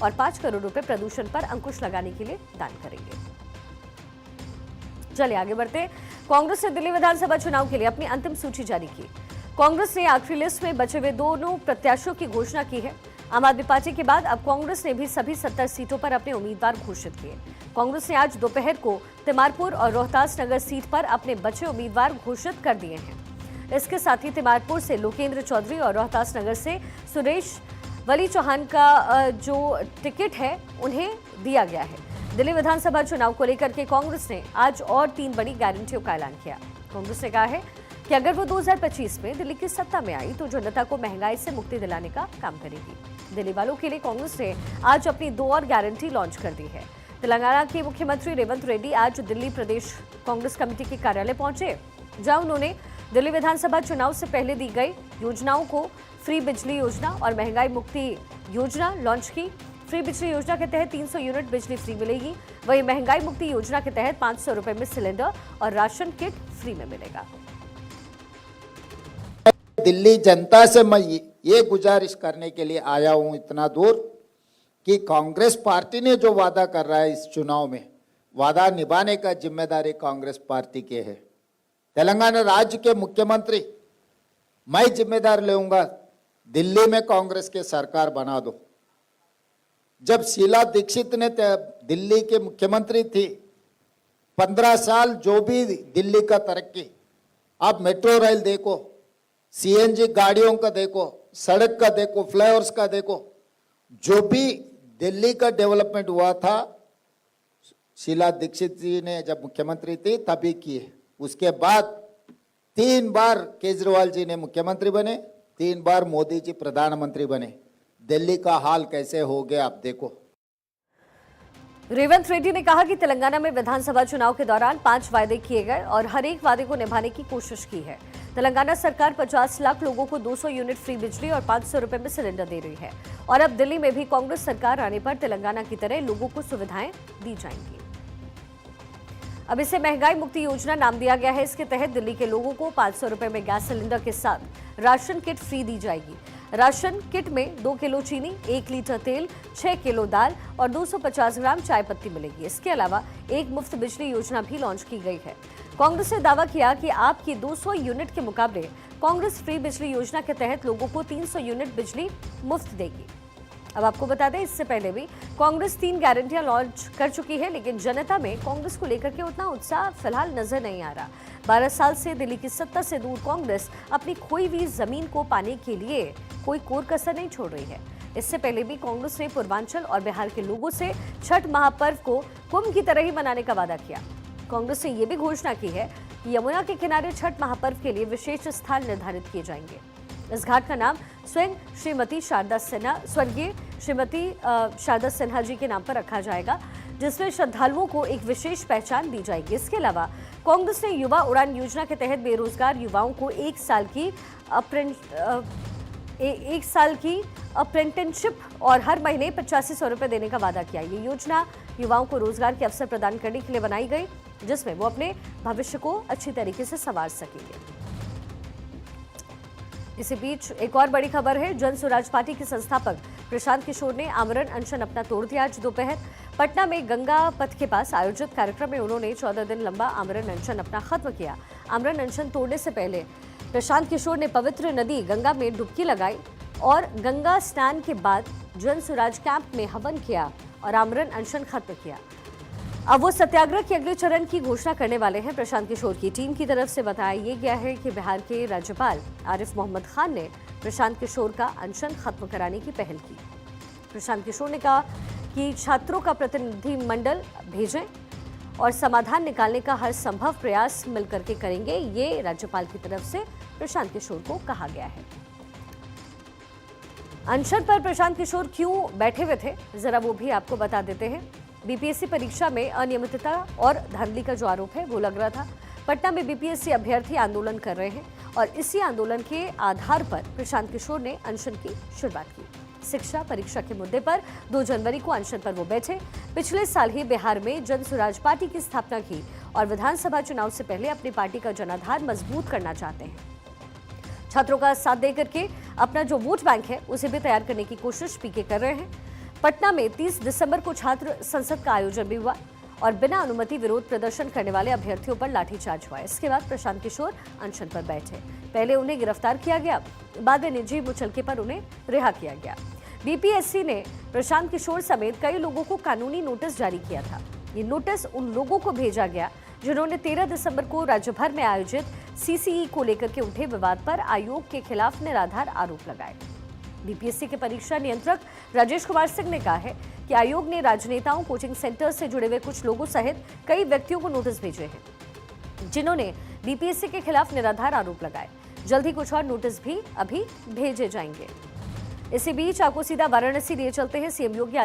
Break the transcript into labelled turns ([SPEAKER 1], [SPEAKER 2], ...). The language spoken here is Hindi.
[SPEAKER 1] और 5 करोड़ रुपए प्रदूषण पर अंकुश लगाने के लिए दान करेंगे। चलिए आगे बढ़ते। कांग्रेस ने दिल्ली विधानसभा चुनाव के लिए अपनी अंतिम सूची जारी की। कांग्रेस ने आखिरी लिस्ट में बचे हुए दोनों प्रत्याशियों की घोषणा की है। आम आदमी पार्टी के बाद अब कांग्रेस ने भी सभी 70 सीटों पर अपने उम्मीदवार घोषित किए। कांग्रेस ने आज दोपहर को तिमारपुर और रोहतास नगर सीट पर अपने बचे उम्मीदवार घोषित कर दिए हैं। इसके साथ ही तिमारपुर से लोकेंद्र चौधरी और रोहतास नगर से सुरेश वली चौहान का जो टिकट है उन्हें दिया गया है। दिल्ली विधानसभा चुनाव को लेकर के कांग्रेस ने आज और 3 बड़ी गारंटियों का ऐलान किया। कांग्रेस ने कहा है कि अगर वो 2025 में दिल्ली की सत्ता में आई तो जनता को महंगाई से मुक्ति दिलाने का काम करेगी। दिल्ली वालों के लिए कांग्रेस ने आज अपनी 2 और गारंटी लॉन्च कर दी है। तेलंगाना के मुख्यमंत्री रेवंत रेड्डी आज दिल्ली प्रदेश कांग्रेस कमेटी के कार्यालय पहुंचे, जहां उन्होंने दिल्ली विधानसभा चुनाव से पहले दी गई योजनाओं को फ्री बिजली योजना और महंगाई मुक्ति योजना लॉन्च की। फ्री बिजली योजना के तहत 300 यूनिट बिजली फ्री मिलेगी। वहीं महंगाई मुक्ति योजना के तहत 500 रुपए में सिलेंडर और राशन किट फ्री में मिलेगा।
[SPEAKER 2] दिल्ली जनता से मैं ये गुजारिश करने के लिए आया हूं इतना दूर कि कांग्रेस पार्टी ने जो वादा कर रहा है इस चुनाव में, वादा निभाने का जिम्मेदारी कांग्रेस पार्टी की है। तेलंगाना राज्य के मुख्यमंत्री मैं जिम्मेदार लूंगा, दिल्ली में कांग्रेस की सरकार बना दो। जब शीला दीक्षित ने दिल्ली के मुख्यमंत्री थी, 15 साल जो भी दिल्ली का तरक्की, आप मेट्रो रेल देखो, सीएनजी गाड़ियों का देखो, सड़क का देखो, फ्लाईओवर्स का देखो, जो भी दिल्ली का डेवलपमेंट हुआ था शीला दीक्षित जी ने जब मुख्यमंत्री थी तभी किए। उसके बाद 3 बार केजरीवाल जी ने मुख्यमंत्री बने, 3 बार मोदी जी प्रधानमंत्री बने। दिल्ली का हाल कैसे हो गया आप देखो।
[SPEAKER 1] रेवंत रेड्डी ने कहा कि तेलंगाना में विधानसभा चुनाव के दौरान 5 वायदे किए गए और हर एक वादे को निभाने की कोशिश की है। तेलंगाना सरकार 50 लाख लोगों को 200 यूनिट फ्री बिजली और 500 रुपए में सिलेंडर दे रही है और अब दिल्ली में भी कांग्रेस सरकार आने पर तेलंगाना की तरह लोगों को सुविधाएं दी जाएंगी। अब इसे महंगाई मुक्ति योजना नाम दिया गया है। इसके तहत दिल्ली के लोगों को 500 रुपए में गैस सिलेंडर के साथ राशन किट फ्री दी जाएगी। राशन किट में 2 किलो चीनी, 1 लीटर तेल, 6 किलो दाल और 250 ग्राम चाय पत्ती मिलेगी। इसके अलावा एक मुफ्त बिजली योजना भी लॉन्च की गई है। कांग्रेस ने दावा किया कि आपकी 200 यूनिट के मुकाबले कांग्रेस फ्री बिजली योजना के तहत लोगों को 300 यूनिट बिजली मुफ्त देगी। अब आपको बता दें, इससे पहले भी कांग्रेस 3 गारंटियां लॉन्च कर चुकी है, लेकिन जनता में कांग्रेस को लेकर के उतना उत्साह फिलहाल नजर नहीं आ रहा। 12 साल से दिल्ली की सत्ता से दूर कांग्रेस अपनी खोई हुई जमीन को पाने के लिए कोई कोर कसर नहीं छोड़ रही है। इससे पहले भी कांग्रेस ने पूर्वांचल और बिहार के लोगों से छठ महापर्व को कुंभ की तरह ही मनाने का वादा किया। कांग्रेस ने यह भी घोषणा की है कि यमुना के किनारे छठ महापर्व के लिए विशेष स्थान निर्धारित किए जाएंगे। इस घाट का नाम स्वर्गीय श्रीमती शारदा सिन्हा जी के नाम पर रखा जाएगा, जिसमें श्रद्धालुओं को एक विशेष पहचान दी जाएगी। इसके अलावा कांग्रेस ने युवा उड़ान योजना के तहत बेरोजगार युवाओं को 1 साल की अप्रेंटिसशिप और हर महीने 8500 रुपए देने का वादा किया। ये योजना युवाओं को रोजगार के अवसर प्रदान करने के लिए बनाई गई, जिसमें वो अपने भविष्य को अच्छी तरीके से संवार सकेंगे। इसी बीच एक और बड़ी खबर है। जन स्वराज पार्टी के संस्थापक प्रशांत किशोर ने आमरण अनशन अपना तोड़ दिया। आज दोपहर पटना में गंगा पथ के पास आयोजित कार्यक्रम में उन्होंने 14 दिन लंबा आमरण अनशन अपना खत्म किया। आमरण अनशन तोड़ने से पहले प्रशांत किशोर ने पवित्र नदी गंगा में डुबकी लगाई और गंगा स्नान के बाद जन स्वराज कैंप में हवन किया और आमरण अनशन खत्म किया। अब वो सत्याग्रह के अगले चरण की घोषणा करने वाले हैं। प्रशांत किशोर की टीम की तरफ से बताया ये गया है कि बिहार के राज्यपाल आरिफ मोहम्मद खान ने प्रशांत किशोर का अनशन खत्म कराने की पहल की। प्रशांत किशोर ने कहा कि छात्रों का प्रतिनिधिमंडल भेजें और समाधान निकालने का हर संभव प्रयास मिलकर के करेंगे। ये राज्यपाल की तरफ से प्रशांत किशोर को कहा गया है। अनशन पर प्रशांत किशोर क्यों बैठे हुए थे, जरा वो भी आपको बता देते हैं। बीपीएससी परीक्षा में अनियमितता और धांधली का जो आरोप है वो लग रहा था। पटना में बीपीएससी अभ्यर्थी आंदोलन कर रहे हैं और इसी आंदोलन के आधार पर प्रशांत किशोर ने अनशन की शुरुआत की। शिक्षा परीक्षा के मुद्दे पर 2 जनवरी को अनशन पर वो बैठे। पिछले साल ही बिहार में जन स्वराज पार्टी की स्थापना की और विधानसभा चुनाव से पहले अपनी पार्टी का जनाधार मजबूत करना चाहते हैं। छात्रों का साथ देकर के अपना जो वोट बैंक है उसे भी तैयार करने की कोशिश पीके कर रहे हैं। पटना में 30 दिसंबर को छात्र संसद का आयोजन भी हुआ और बिना अनुमति विरोध प्रदर्शन करने वाले अभ्यर्थियों पर लाठीचार्ज हुआ। इसके बाद प्रशांत किशोर अनशन पर बैठे। पहले उन्हें गिरफ्तार किया गया, बाद में निजी मुचलके पर उन्हें रिहा किया गया। बीपीएससी ने प्रशांत किशोर समेत कई लोगों को कानूनी नोटिस जारी किया था। ये नोटिस उन लोगों को भेजा गया जिन्होंने 13 दिसंबर को राज्य भर में आयोजित सीसीई को लेकर के उठे विवाद पर आयोग के खिलाफ निराधार आरोप लगाए। बीपीएससी के परीक्षा नियंत्रक राजेश कुमार सिंह ने कहा है कि आयोग ने राजनेताओं, कोचिंग सेंटर से जुड़े हुए कुछ लोगों सहित कई व्यक्तियों को नोटिस भेजे हैं जिन्होंने बीपीएससी के खिलाफ निराधार आरोप लगाए। जल्द ही कुछ और नोटिस भी अभी भेजे जाएंगे। इसी बीच आपको सीधा वाराणसी लिए चलते हैं। सीएम योगी